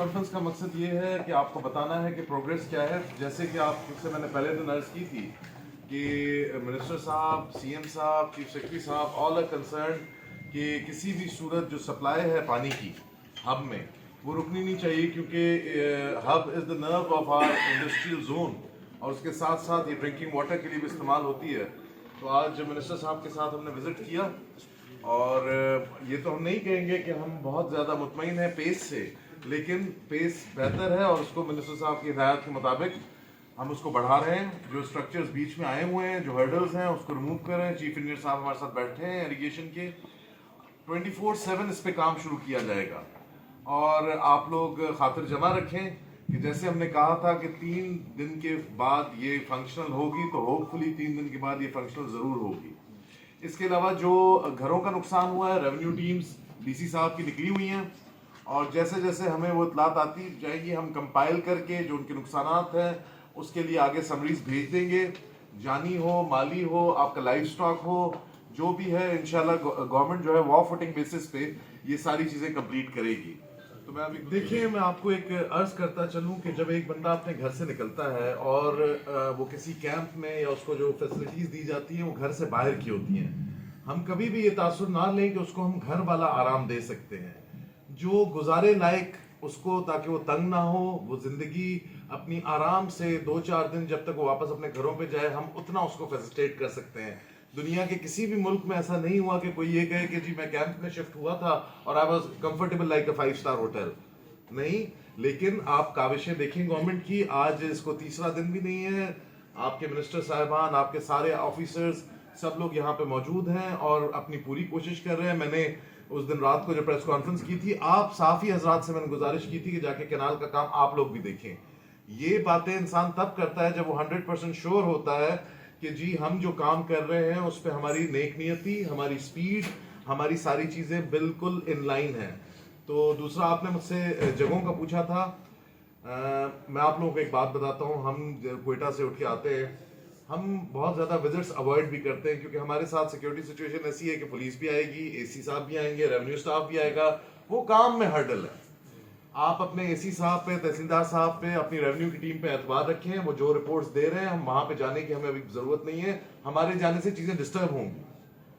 Conference کا مقصد یہ ہے کہ آپ کو بتانا ہے کہ پروگریس کیا ہے. جیسے کہ آپ سے میں نے پہلے دن عرض کی تھی کہ منسٹر صاحب, سی ایم صاحب, چیف سیکرٹری صاحب آل آر کنسرن کہ کسی بھی صورت جو سپلائی ہے پانی کی ہب میں وہ رکنی نہیں چاہیے, کیونکہ hub is the nerve of our industrial zone اور اس کے ساتھ ساتھ یہ ڈرنکنگ واٹر کے لیے بھی استعمال ہوتی ہے. تو آج منسٹر صاحب کے ساتھ ہم نے وزٹ کیا اور یہ تو ہم نہیں کہیں گے کہ ہم بہت زیادہ مطمئن ہیں پیس سے, لیکن پیس بہتر ہے اور اس کو منسٹر صاحب کی ہدایت کے مطابق ہم اس کو بڑھا رہے ہیں. جو اسٹرکچرز بیچ میں آئے ہوئے ہیں, جو ہرڈلز ہیں, اس کو ریموو کر رہے ہیں. چیف انجینئر صاحب ہمارے ساتھ بیٹھے ہیں اریگیشن کے. 24/7 اس پہ کام شروع کیا جائے گا اور آپ لوگ خاطر جمع رکھیں کہ جیسے ہم نے کہا تھا کہ 3 دن کے بعد یہ فنکشنل ہوگی, تو ہوپ فلی 3 دن کے بعد یہ فنکشنل ضرور ہوگی. اس کے علاوہ جو گھروں کا نقصان ہوا ہے, ریونیو ٹیمز ڈی سی صاحب کی نکلی ہوئی ہیں اور جیسے جیسے ہمیں وہ اطلاعات آتی جائیں گی ہم کمپائل کر کے جو ان کے نقصانات ہیں اس کے لیے آگے سمریز بھیج دیں گے. جانی ہو, مالی ہو, آپ کا لائف سٹاک ہو, جو بھی ہے انشاءاللہ گورنمنٹ جو ہے وا فوٹنگ بیسس پہ یہ ساری چیزیں کمپلیٹ کرے گی. تو میں ابھی دیکھیں, میں آپ کو ایک عرض کرتا چلوں کہ جب ایک بندہ اپنے گھر سے نکلتا ہے اور وہ کسی کیمپ میں یا اس کو جو فیسلٹیز دی جاتی ہیں وہ گھر سے باہر کی ہوتی ہیں, ہم کبھی بھی یہ تاثر نہ لیں کہ اس کو ہم گھر والا آرام دے سکتے ہیں. جو گزارے لائق اس کو, تاکہ وہ تنگ نہ ہو, وہ زندگی اپنی آرام سے 2-4 دن جب تک وہ واپس اپنے گھروں پہ جائے, ہم اتنا اس کو فیسیلیٹیٹ کر سکتے ہیں. دنیا کے کسی بھی ملک میں ایسا نہیں ہوا کہ کوئی یہ کہے کہ جی میں کیمپ میں شفٹ ہوا تھا اور I was comfortable like a 5 star hotel. نہیں, لیکن آپ کاوشیں دیکھیں گورنمنٹ کی. آج اس کو 3را دن بھی نہیں ہے, آپ کے منسٹر صاحبان, آپ کے سارے آفیسرز سب لوگ یہاں پہ موجود ہیں اور اپنی پوری کوشش کر رہے ہیں. میں نے اس دن رات کو جو پریس کانفرنس کی تھی, آپ صحافی حضرات سے میں نے گزارش کی تھی کہ جا کے کینال کا کام آپ لوگ بھی دیکھیں. یہ باتیں انسان تب کرتا ہے جب وہ 100% شور ہوتا ہے کہ جی ہم جو کام کر رہے ہیں اس پہ ہماری نیک نیتی, ہماری سپیڈ, ہماری ساری چیزیں بالکل ان لائن ہیں. تو دوسرا, آپ نے مجھ سے جگہوں کا پوچھا تھا. میں آپ لوگوں کو ایک بات بتاتا ہوں. ہم کوئٹہ سے اٹھ کے آتے ہیں, ہم بہت زیادہ وزٹس اوائڈ بھی کرتے ہیں کیونکہ ہمارے ساتھ سیکیورٹی سچویشن ایسی ہے کہ پولیس بھی آئے گی, اے سی صاحب بھی آئیں گے, ریونیو سٹاف بھی آئے گا. وہ کام میں ہرڈل ہے. آپ اپنے اے سی صاحب پہ, تحصیلدار صاحب پہ, اپنی ریونیو کی ٹیم پہ اعتبار رکھیں. وہ جو رپورٹس دے رہے ہیں ہم وہاں پہ جانے کی ہمیں ابھی ضرورت نہیں ہے. ہمارے جانے سے چیزیں ڈسٹرب ہوں گی,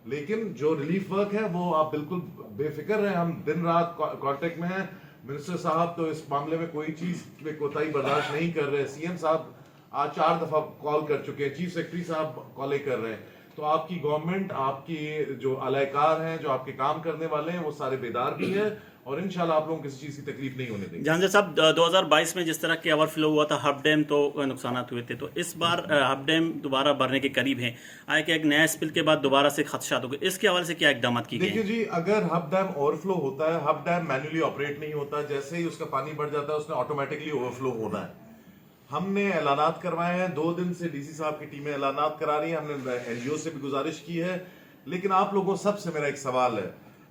لیکن جو ریلیف ورک ہے وہ آپ بالکل بے فکر رہیں. ہم دن رات کانٹیکٹ میں ہیں. منسٹر صاحب تو اس معاملے میں کوئی چیز پہ کوتاہی برداشت نہیں کر رہے. سی ایم صاحب آج 4 دفعہ کال کر چکے ہیں, چیف سیکرٹری صاحب کالیں کر رہے ہیں. تو آپ کی گورنمنٹ, آپ کی جو اعلی کار ہیں, جو آپ کے کام کرنے والے ہیں, وہ سارے بیدار بھی ہیں اور انشاءاللہ آپ لوگوں کو کسی چیز کی تکلیف نہیں ہونے دیں گے. جہانگیر صاحب, 2022 میں جس طرح کے اوور فلو ہوا تھا ہب ڈیم, تو نقصانات ہوئے تھے, تو اس بار ہب ڈیم دوبارہ بھرنے کے قریب ہیں. آیا کہ ایک نیا اسپل کے بعد دوبارہ سے خدشات ہو گئے, اس کے حوالے سے کیا اقدامات کی گئے؟ دیکھیے جی, اگر ہب ڈیم اوور فلو ہوتا ہے, ہب ڈیم مینولی آپریٹ نہیں ہوتا. جیسے ہی اس کا پانی بڑھ جاتا ہے اس نے آٹومیٹکلی اوور فلو ہونا ہے. ہم نے اعلانات کروائے ہیں, 2 دن سے ڈی سی صاحب کی ٹیمیں اعلانات کرا رہی ہیں. ہم نے این جی او سے بھی گزارش کی ہے. لیکن آپ لوگوں سب سے میرا ایک سوال ہے,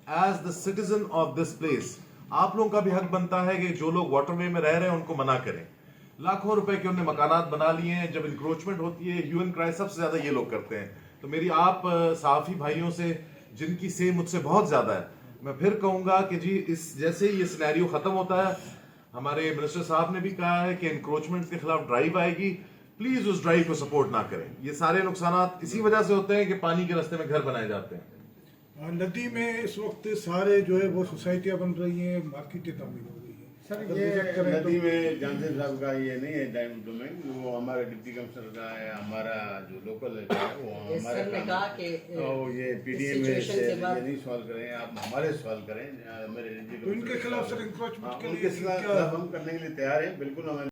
as the citizen of this place, آپ لوگوں کا بھی حق بنتا ہے کہ جو لوگ واٹر وے میں رہ رہے ہیں ان کو منع کریں. لاکھوں روپے کے انہوں نے مکانات بنا لیے ہیں. جب انکروچمنٹ ہوتی ہے, ہیو اینڈ کرائے سب سے زیادہ یہ لوگ کرتے ہیں. تو میری آپ صحافی بھائیوں سے, جن کی سے مجھ سے بہت زیادہ ہے, میں پھر کہوں گا کہ جی اس جیسے ہی یہ سینیریو ختم ہوتا ہے, ہمارے منسٹر صاحب نے بھی کہا ہے کہ انکروچمنٹ کے خلاف ڈرائیو آئے گی, پلیز اس ڈرائیو کو سپورٹ نہ کریں. یہ سارے نقصانات اسی وجہ سے ہوتے ہیں کہ پانی کے راستے میں گھر بنائے جاتے ہیں. ندی میں اس وقت سارے جو ہے وہ سوسائٹیاں بن رہی ہیں, مارکیٹیں تعمیر ہو رہی ہیں. سر یہ ندی میں جانتے صاحب کا یہ نہیں ہے ٹائم ڈومین, وہ ہمارے ڈپٹی کمشنر کا ہے. ہمارا جو لوکل ہے وہ ہمارے یہ پی ڈی ایم میں سے یہ نہیں سوال کریں, آپ ہمارے سوال کریں. میرے تو ان کے خلاف سر انکروچمنٹ کے ان کے خلاف ہم کرنے کے لیے تیار ہیں بالکل. ہمیں